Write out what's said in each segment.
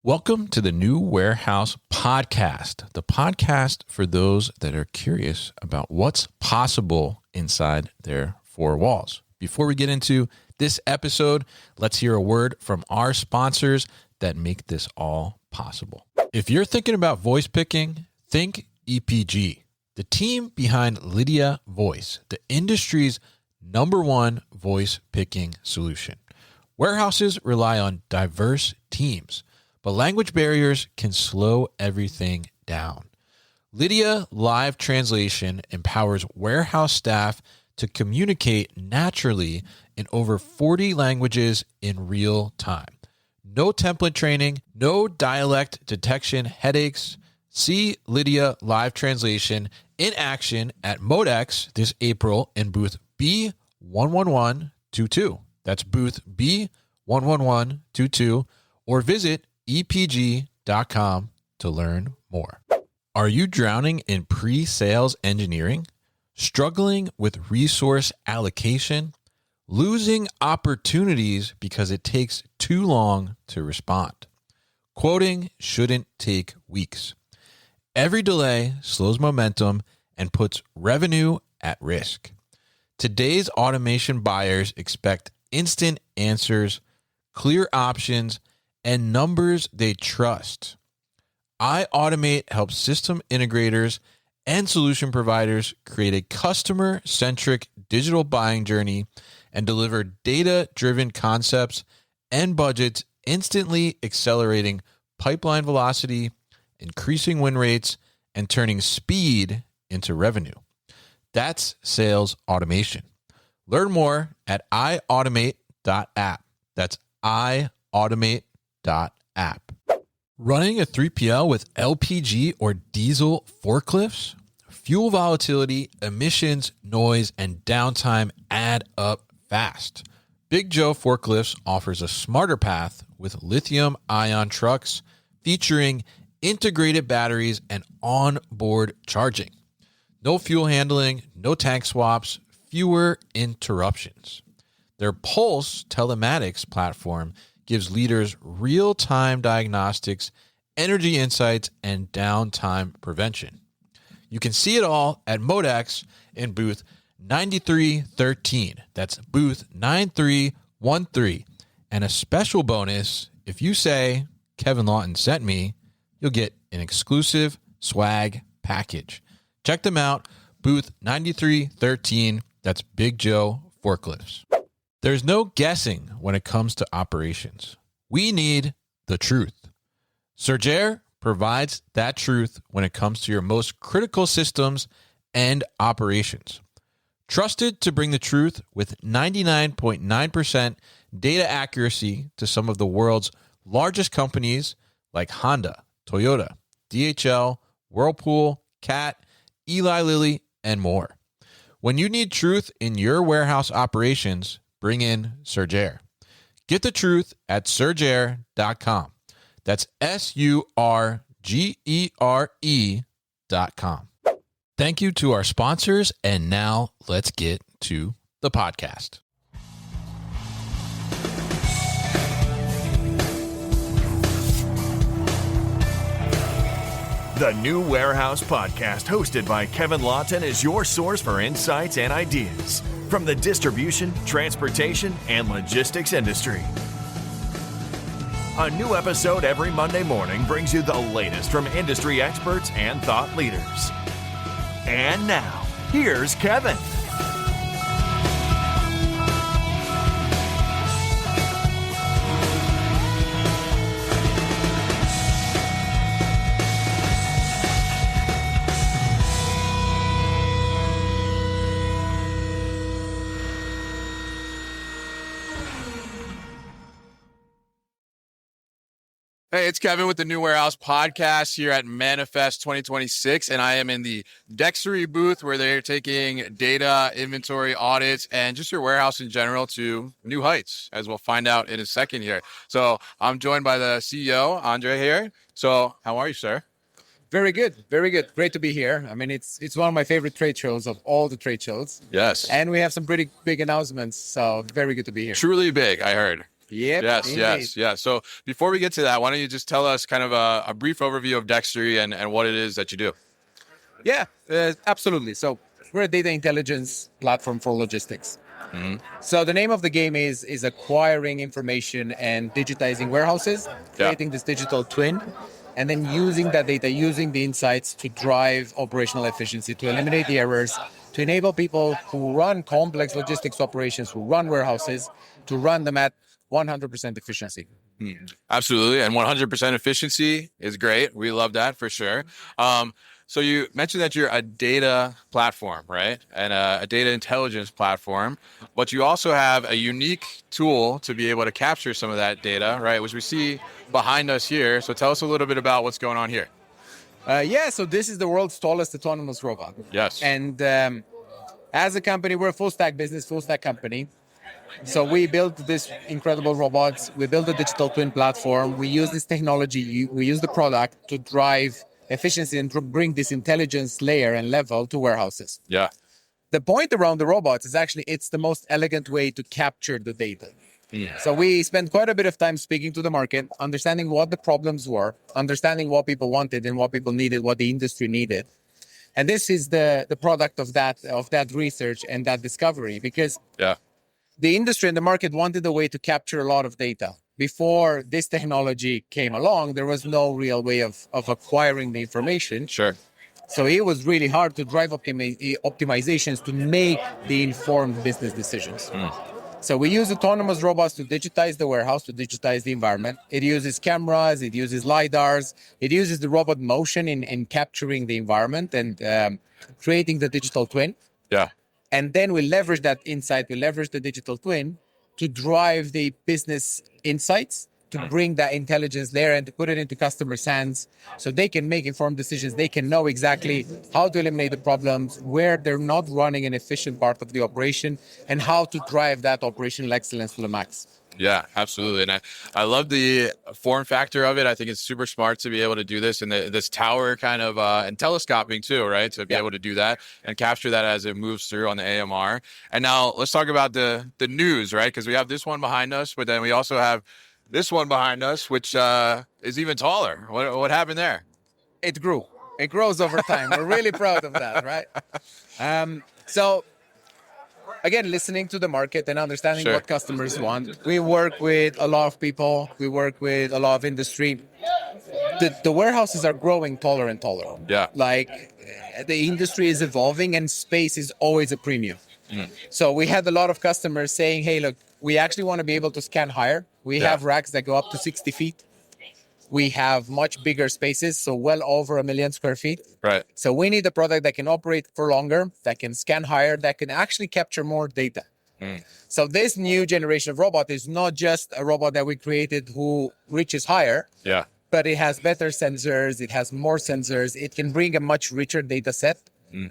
Welcome to the New Warehouse Podcast, the podcast for those that are curious about what's possible inside their four walls. Before we get into this episode, let's hear a word from our sponsors that make this all possible. If you're thinking about voice picking, think EPG, the team behind Lydia Voice, the industry's #1 voice picking solution. Warehouses rely on diverse teams, but language barriers can slow everything down. Lydia Live Translation empowers warehouse staff to communicate naturally in over 40 languages in real time. No template training, no dialect detection headaches. See Lydia Live Translation in action at Modex this April in booth B11122. That's booth B11122, or visit epg.com to learn more. Are you drowning in pre-sales engineering? Struggling with resource allocation? Losing opportunities because it takes too long to respond? Quoting shouldn't take weeks. Every delay slows momentum and puts revenue at risk. Today's automation buyers expect instant answers, clear options, and numbers they trust. iAutomate helps system integrators and solution providers create a customer-centric digital buying journey and deliver data-driven concepts and budgets, instantly accelerating pipeline velocity, increasing win rates, and turning speed into revenue. That's sales automation. Learn more at iautomate.app. That's iautomate.app. Running a 3PL with LPG or diesel forklifts? Fuel volatility, emissions, noise, and downtime add up fast. Big Joe Forklifts offers a smarter path with lithium-ion trucks featuring integrated batteries and on-board charging. No fuel handling, no tank swaps, fewer interruptions. Their Pulse telematics platform gives leaders real-time diagnostics, energy insights, and downtime prevention. You can see it all at Modex in booth 9313. That's booth 9313. And a special bonus, if you say Kevin Lawton sent me, you'll get an exclusive swag package. Check them out, booth 9313. That's Big Joe Forklifts. There's no guessing when it comes to operations. We need the truth. Sergere provides that truth when it comes to your most critical systems and operations. Trusted to bring the truth with 99.9% data accuracy to some of the world's largest companies like Honda, Toyota, DHL, Whirlpool, Cat, Eli Lilly, and more. When you need truth in your warehouse operations, bring in Sergere. Get the truth at sergere.com. That's SURGERE.com. Thank you to our sponsors, and now let's get to the podcast. The New Warehouse Podcast, hosted by Kevin Lawton, is your source for insights and ideas from the distribution, transportation, and logistics industry. A new episode every Monday morning brings you the latest from industry experts and thought leaders. And now, here's Kevin. Hey, it's Kevin with the New Warehouse Podcast here at Manifest 2026, and I am in the Dexory booth where they're taking data, inventory audits, and just your warehouse in general to new heights, as we'll find out in a second here. So I'm joined by the CEO, Andrei here. So how are you, sir? Very good. Very good. Great to be here. I mean, it's one of my favorite trade shows of all the trade shows. Yes. And we have some pretty big announcements. So very good to be here. Truly big, I heard. Yep. Yes, indeed. yes, yeah. So before we get to that, why don't you just tell us kind of a brief overview of Dexory and what it is that you do? Yeah, absolutely. So we're a data intelligence platform for logistics. So the name of the game is acquiring information and digitizing warehouses, creating this digital twin, and then using that data, using the insights to drive operational efficiency, to eliminate the errors, to enable people who run complex logistics operations, who run warehouses, to run them at 100% efficiency. Absolutely. And 100% efficiency is great. We love that for sure. So you mentioned that you're a data platform, right? And a data intelligence platform, but you also have a unique tool to be able to capture some of that data, right? Which we see behind us here. So tell us a little bit about what's going on here. So this is the world's tallest autonomous robot. Yes. And as a company, we're a full stack business, full stack company. So we built this incredible robots. We built a digital twin platform. We use this technology. We use the product to drive efficiency and to bring this intelligence layer and level to warehouses. Yeah. The point around the robots is actually it's the most elegant way to capture the data. So we spent quite a bit of time speaking to the market, understanding what the problems were, understanding what people wanted and what people needed, what the industry needed. And this is the product of that research and that discovery, because the industry and the market wanted a way to capture a lot of data. Before this technology came along, there was no real way of acquiring the information. Sure. So it was really hard to drive optimizations to make the informed business decisions. So we use autonomous robots to digitize the warehouse, to digitize the environment. It uses cameras, it uses LiDARs, it uses the robot motion in capturing the environment and creating the digital twin. Yeah. And then we leverage that insight, we leverage the digital twin to drive the business insights, to bring that intelligence there and to put it into customers' hands so they can make informed decisions. They can know exactly how to eliminate the problems, where they're not running an efficient part of the operation, and how to drive that operational excellence to the max. Yeah, absolutely. And I love the form factor of it. I think it's super smart to be able to do this and this tower kind of and telescoping too, right? To be able to do that and capture that as it moves through on the AMR. And now let's talk about the news, right? Because we have this one behind us, but then we also have this one behind us, which is even taller. What happened there? It grew. It grows over time. We're really proud of that, right? So again, listening to the market and understanding what customers want. We work with a lot of people. We work with a lot of industry. The warehouses are growing taller and taller. Yeah. Like the industry is evolving and space is always a premium. So we had a lot of customers saying, hey, look, we actually want to be able to scan higher. We have racks that go up to 60 feet. We have much bigger spaces, so well over 1 million square feet. Right. So we need a product that can operate for longer, that can scan higher, that can actually capture more data. So this new generation of robot is not just a robot that we created who reaches higher, but it has better sensors, it has more sensors, it can bring a much richer data set,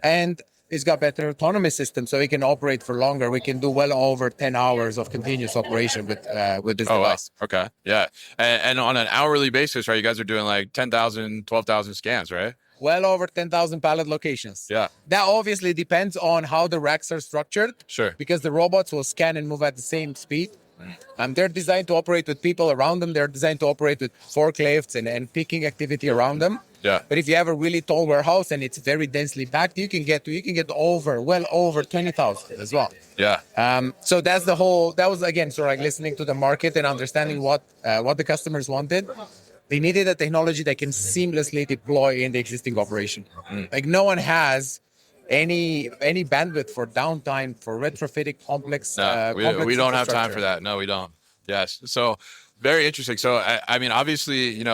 and it's got better autonomous system, so it can operate for longer. We can do well over 10 hours of continuous operation with this device. Wow. Okay. Yeah. And on an hourly basis, right, you guys are doing like 10,000, 12,000 scans, right? Well over 10,000 pallet locations. Yeah. That obviously depends on how the racks are structured. Sure. Because the robots will scan and move at the same speed. They're designed to operate with people around them. They're designed to operate with forklifts and picking activity around them. Yeah. But if you have a really tall warehouse and it's very densely packed, you can get well over 20,000 as well. Yeah. So that was again sort of like listening to the market and understanding what the customers wanted. They needed a technology that can seamlessly deploy in the existing operation. Like no one has any bandwidth for downtime for retrofitting complex. We don't have time for that. No, we don't. Yes. So very interesting. So I mean, obviously,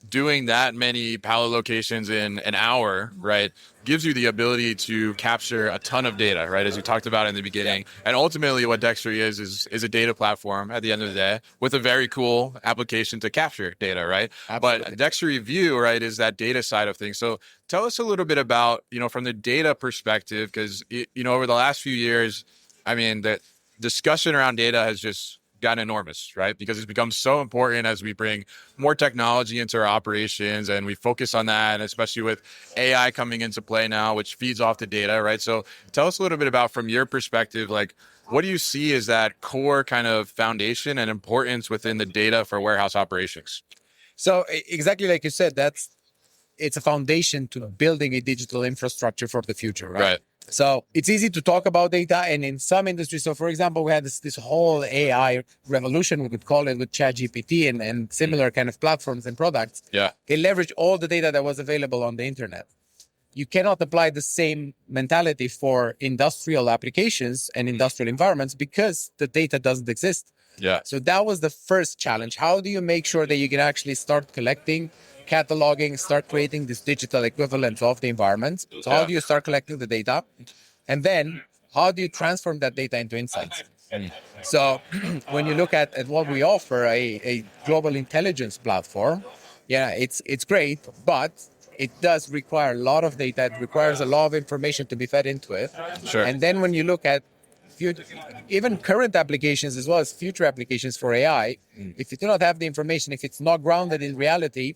doing that many pallet locations in an hour, right, gives you the ability to capture a ton of data, right, as you talked about in the beginning. And ultimately what Dexory is a data platform at the end of the day with a very cool application to capture data, right? Absolutely. But Dexory View, right, is that data side of things. So tell us a little bit about, from the data perspective, because, over the last few years, I mean, the discussion around data has just gotten enormous, right? Because it's become so important as we bring more technology into our operations and we focus on that, and especially with AI coming into play now, which feeds off the data, right? So tell us a little bit about, from your perspective, like what do you see as that core kind of foundation and importance within the data for warehouse operations? So exactly like you said, it's a foundation to building a digital infrastructure for the future, right? Right. So it's easy to talk about data, and in some industries, so for example, we had this whole AI revolution, we could call it, with ChatGPT and similar kind of platforms and products. Yeah. They leverage all the data that was available on the internet. You cannot apply the same mentality for industrial applications and industrial environments because the data doesn't exist. Yeah. So that was the first challenge. How do you make sure that you can actually start collecting, cataloging, start creating this digital equivalent of the environment? So how do you start collecting the data? And then how do you transform that data into insights? So when you look at what we offer, a global intelligence platform, yeah, it's great, but it does require a lot of data. It requires a lot of information to be fed into it. Sure. And then when you look at even current applications as well as future applications for AI, if you do not have the information, if it's not grounded in reality,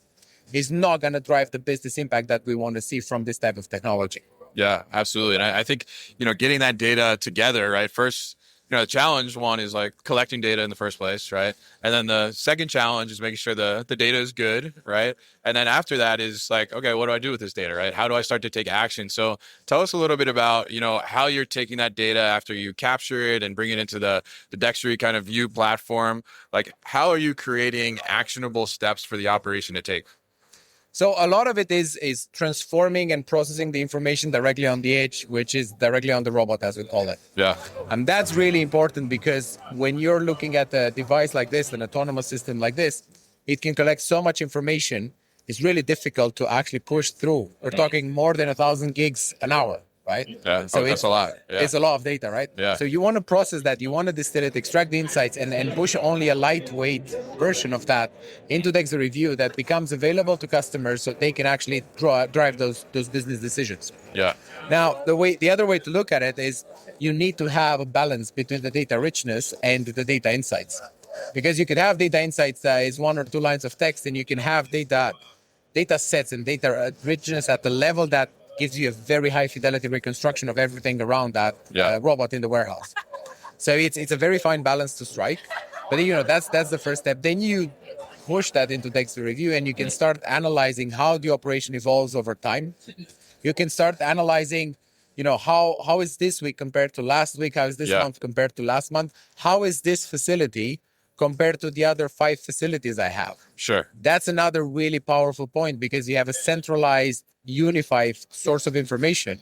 it's not going to drive the business impact that we want to see from this type of technology. Yeah, absolutely. And I think, getting that data together, right? First, the challenge one is like collecting data in the first place, right? And then the second challenge is making sure the data is good, right? And then after that is like, okay, what do I do with this data, right? How do I start to take action? So tell us a little bit about, how you're taking that data after you capture it and bring it into the Dexory kind of view platform. Like, how are you creating actionable steps for the operation to take? So a lot of it is transforming and processing the information directly on the edge, which is directly on the robot, as we call it. Yeah. And that's really important because when you're looking at a device like this, an autonomous system like this, it can collect so much information. It's really difficult to actually push through. We're talking more than 1,000 gigs an hour, right? Yeah. So that's a lot. Yeah. It's a lot of data, right? Yeah. So you want to process that, you want to distill it, extract the insights, and push only a lightweight version of that into Dexory View that becomes available to customers so they can actually drive those business decisions. Yeah. Now, the other way to look at it is you need to have a balance between the data richness and the data insights. Because you could have data insights that is 1 or 2 lines of text, and you can have data sets and data richness at the level that gives you a very high fidelity reconstruction of everything around that robot in the warehouse. So it's a very fine balance to strike. But that's the first step. Then you push that into Dexory View, and you can start analyzing how the operation evolves over time. You can start analyzing, how is this week compared to last week? How is this month compared to last month? How is this facility compared to the other 5 facilities I have? Sure. That's another really powerful point because you have a centralized, unified source of information,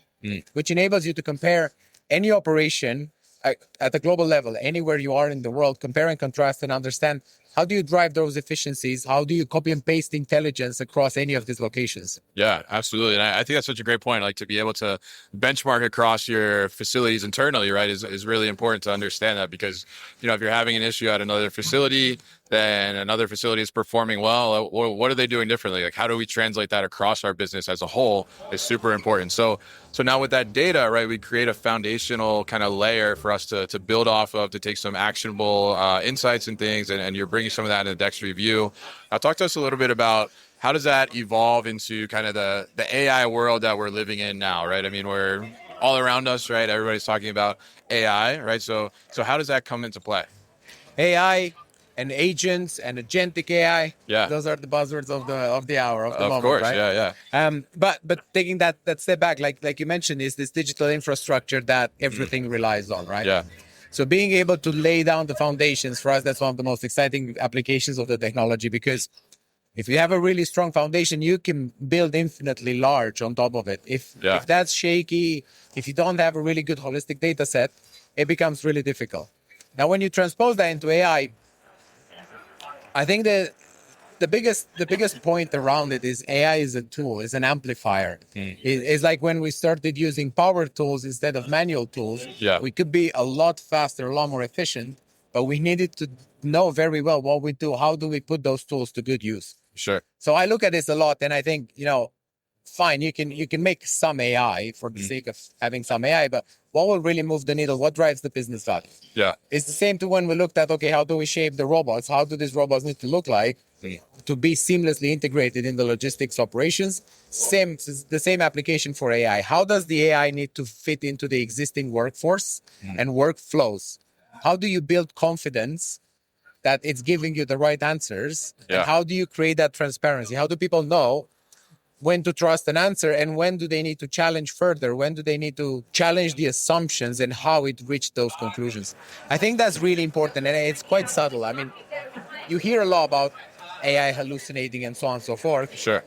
which enables you to compare any operation at a global level, anywhere you are in the world, compare and contrast and understand how do you drive those efficiencies? How do you copy and paste intelligence across any of these locations? Yeah, absolutely. And I think that's such a great point. Like, to be able to benchmark across your facilities internally, right, is really important to understand that, because, if you're having an issue at another facility, then another facility is performing well, what are they doing differently? Like, how do we translate that across our business as a whole is super important. So now with that data, right, we create a foundational kind of layer for us to build off of, to take some actionable insights and things, and you're bringing some of that in the Dexory View. Now, talk to us a little bit about how does that evolve into kind of the AI world that we're living in now, right? I mean, we're all around us, right? Everybody's talking about AI, right? So how does that come into play? AI and agents and agentic AI. Yeah. Those are the buzzwords of the hour, of the Of moment, course, right? yeah. But taking that step back, like you mentioned, is this digital infrastructure that everything relies on, right? Yeah. So being able to lay down the foundations, for us, that's one of the most exciting applications of the technology, because if you have a really strong foundation, you can build infinitely large on top of it. If that's shaky, if you don't have a really good holistic data set, it becomes really difficult. Now, when you transpose that into AI, I think the biggest point around it is AI is a tool, is an amplifier. It's like when we started using power tools instead of manual tools, we could be a lot faster, a lot more efficient, but we needed to know very well what we do. How do we put those tools to good use? Sure. So I look at this a lot, and I think, fine, you can make some AI for the sake of having some AI, but what will really move the needle? What drives the business value? Yeah. It's the same to when we looked at, okay, how do we shape the robots? How do these robots need to look like? to be seamlessly integrated in the logistics operations. The same application for AI. How does the AI need to fit into the existing workforce and workflows? How do you build confidence that it's giving you the right answers? And how do you create that transparency? How do people know when to trust an answer and when do they need to challenge further? When do they need to challenge the assumptions and how it reached those conclusions? I think that's really important, and it's quite subtle. I mean, you hear a lot about AI hallucinating and so on and so forth. Sure.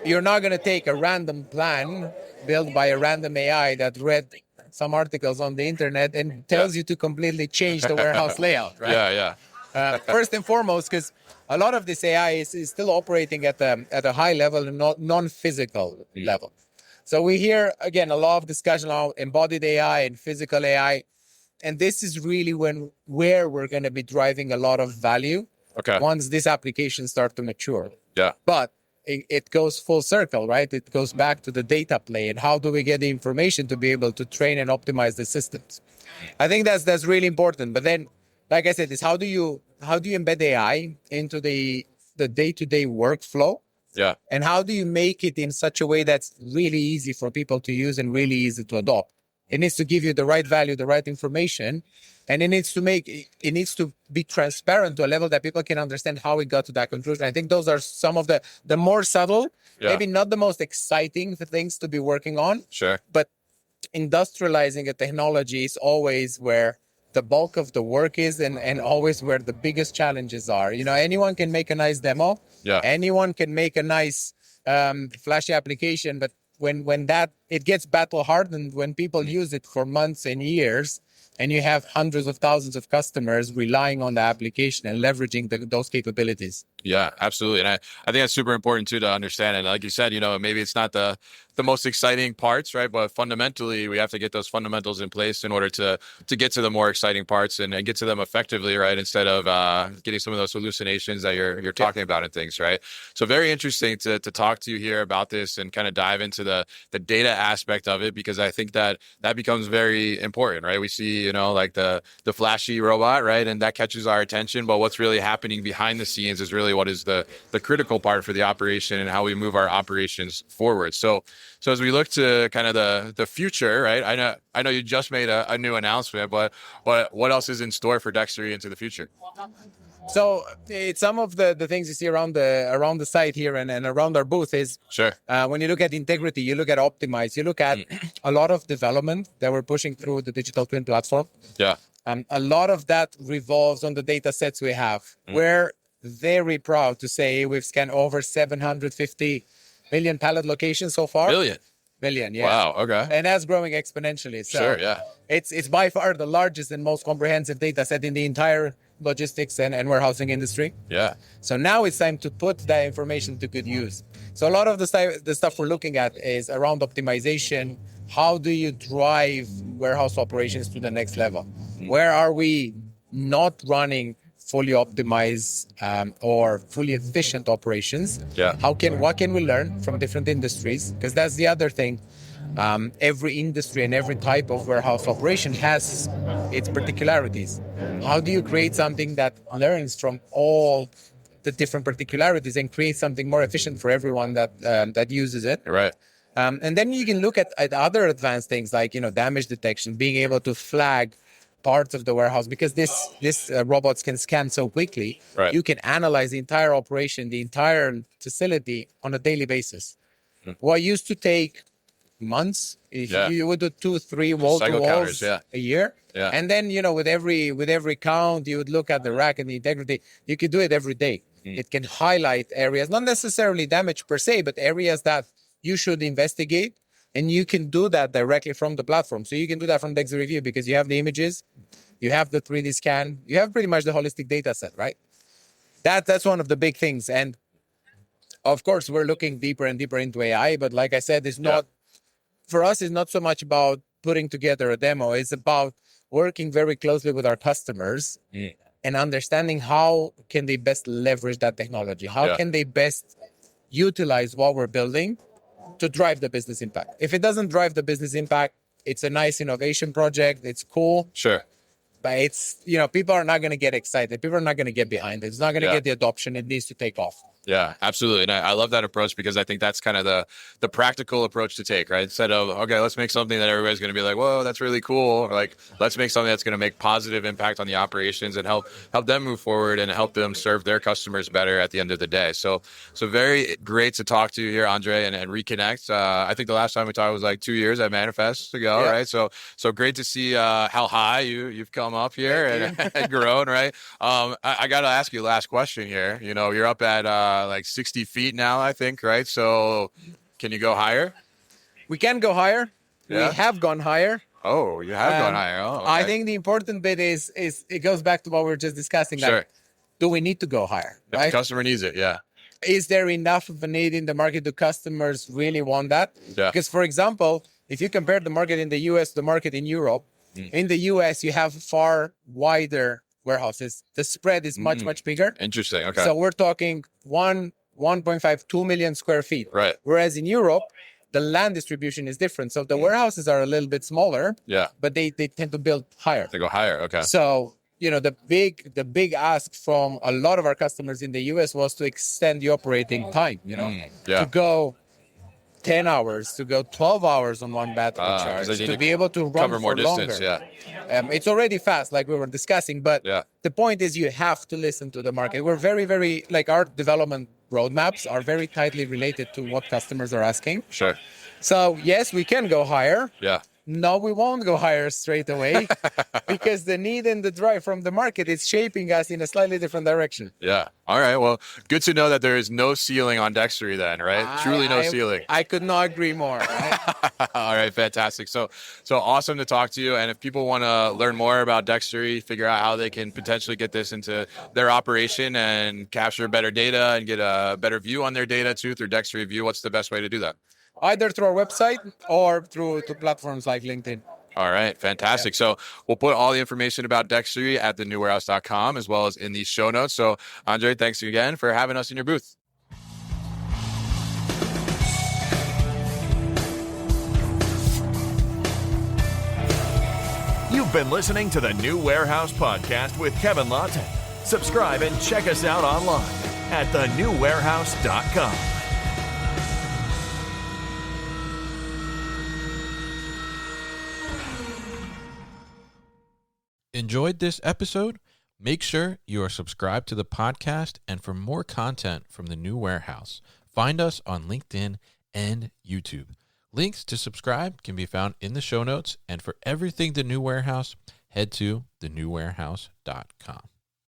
You're not going to take a random plan built by a random AI that read some articles on the internet and tells you to completely change the warehouse layout, right? Yeah. First and foremost, because a lot of this AI is still operating at a high level and not non-physical level. So we hear, again, a lot of discussion on embodied AI and physical AI. And this is really where we're going to be driving a lot of value once these applications start to mature. Yeah. But it goes full circle, right? It goes back to the data play and how do we get the information to be able to train and optimize the systems. I think that's really important. But then, like I said, is how do you embed AI into the day-to-day workflow? Yeah. And how do you make it in such a way that's really easy for people to use and really easy to adopt? It needs to give you the right value, the right information, and it needs to be transparent to a level that people can understand how it got to that conclusion. I think those are some of the more subtle, maybe not the most exciting things to be working on. Sure. But industrializing a technology is always where the bulk of the work is and always where the biggest challenges are. You know, anyone can make a nice demo. Yeah. Anyone can make a nice flashy application, but when that it gets battle hardened, when people use it for months and years, and you have hundreds of thousands of customers relying on the application and leveraging those capabilities. Yeah, absolutely. And I think that's super important too to understand. And like you said, you know, maybe it's not the most exciting parts, right? But fundamentally, we have to get those fundamentals in place in order to get to the more exciting parts and get to them effectively, right? Instead of getting some of those hallucinations that you're talking about and things, right? So very interesting to talk to you here about this and kind of dive into the data aspect of it, because I think that becomes very important, right? We see, you know, like the flashy robot, right? And that catches our attention. But what's really happening behind the scenes is really what is the critical part for the operation and how we move our operations forward. So as we look to kind of the future, right? I know you just made a new announcement, but what else is in store for Dexory into the future? So it's some of the things you see around the site here and around our booth is when you look at integrity, you look at optimize, you look at a lot of development that we're pushing through the digital twin platform. Yeah. A lot of that revolves on the data sets we have. We're very proud to say we've scanned over 750 million pallet locations so far. Million, yeah. Wow, okay. And that's growing exponentially. So sure, yeah. It's by far the largest and most comprehensive data set in the entire logistics and warehousing industry. Yeah. So now it's time to put that information to good use. So a lot of the stuff we're looking at is around optimization. How do you drive warehouse operations to the next level? Where are we not running fully optimized or fully efficient operations? Yeah. What can we learn from different industries? Because that's the other thing. Every industry and every type of warehouse operation has its particularities. How do you create something that learns from all the different particularities and create something more efficient for everyone that uses it? Right. And then you can look at other advanced things like, you know, damage detection, being able to flag parts of the warehouse, because this robots can scan so quickly. Right. You can analyze the entire operation, the entire facility on a daily basis. What used to take months, you would do 2-3 wall to walls a year. Yeah. And then, you know, with every count, you would look at the rack and the integrity. You could do it every day. It can highlight areas, not necessarily damage per se, but areas that you should investigate. And you can do that directly from the platform. So you can do that from Dexory View because you have the images, you have the 3D scan, you have pretty much the holistic data set, right? That's one of the big things. And of course, we're looking deeper and deeper into AI. But like I said, for us, it's not so much about putting together a demo. It's about working very closely with our customers and understanding how can they best leverage that technology? How can they best utilize what we're building to drive the business impact? If it doesn't drive the business impact, it's a nice innovation project. It's cool. Sure. but it's, people are not going to get excited. People are not going to get behind it. It's not going to get the adoption. It needs to take off. Yeah, absolutely. And I love that approach because I think that's kind of the practical approach to take, right? Instead of, okay, let's make something that everybody's going to be like, whoa, that's really cool. Or like, let's make something that's going to make positive impact on the operations and help them move forward and help them serve their customers better at the end of the day. So very great to talk to you here, Andrei, and reconnect. I think the last time we talked was like 2 years at Manifest ago, right? So great to see how high you've come up here and grown, right? I got to ask you last question here. You're up at like 60 feet now, I think, right? So can you go higher? We can go higher. Yeah. We have gone higher. Oh, you have gone higher. Oh, okay. I think the important bit is it goes back to what we were just discussing. Sure. Do we need to go higher? If right? the customer needs it, yeah. Is there enough of a need in the market? Do customers really want that? Yeah. Because, for example, if you compare the market in the US to the market in Europe, in the US, you have far wider warehouses. The spread is much, much bigger. Interesting. Okay. So we're talking 1.5, 2 million square feet. Right. Whereas in Europe, the land distribution is different. So the warehouses are a little bit smaller, but they tend to build higher. They go higher. Okay. So, the big ask from a lot of our customers in the US was to extend the operating time, to go 10 hours, to go 12 hours on one battery charge, to be able to run cover more for distance. longer. Yeah. It's already fast, like we were discussing, but the point is you have to listen to the market. We're very, very, our development roadmaps are very tightly related to what customers are asking. Sure. So yes, we can go higher. Yeah. No, we won't go higher straight away because the need and the drive from the market is shaping us in a slightly different direction. Yeah. All right. Well, good to know that there is no ceiling on Dexory then, right? Truly no ceiling. I could not agree more. Right? All right. Fantastic. So awesome to talk to you. And if people want to learn more about Dexory, figure out how they can potentially get this into their operation and capture better data and get a better view on their data too through Dexory View, what's the best way to do that? Either through our website or through platforms like LinkedIn. All right. Fantastic. So we'll put all the information about Dexory at thenewwarehouse.com as well as in the show notes. So Andrei, thanks again for having us in your booth. You've been listening to the New Warehouse Podcast with Kevin Lawton. Subscribe and check us out online at thenewwarehouse.com. Enjoyed this episode? Make sure you are subscribed to the podcast, and for more content from the New Warehouse, find us on LinkedIn and YouTube. Links to subscribe can be found in the show notes, and for everything The New Warehouse, head to thenewwarehouse.com.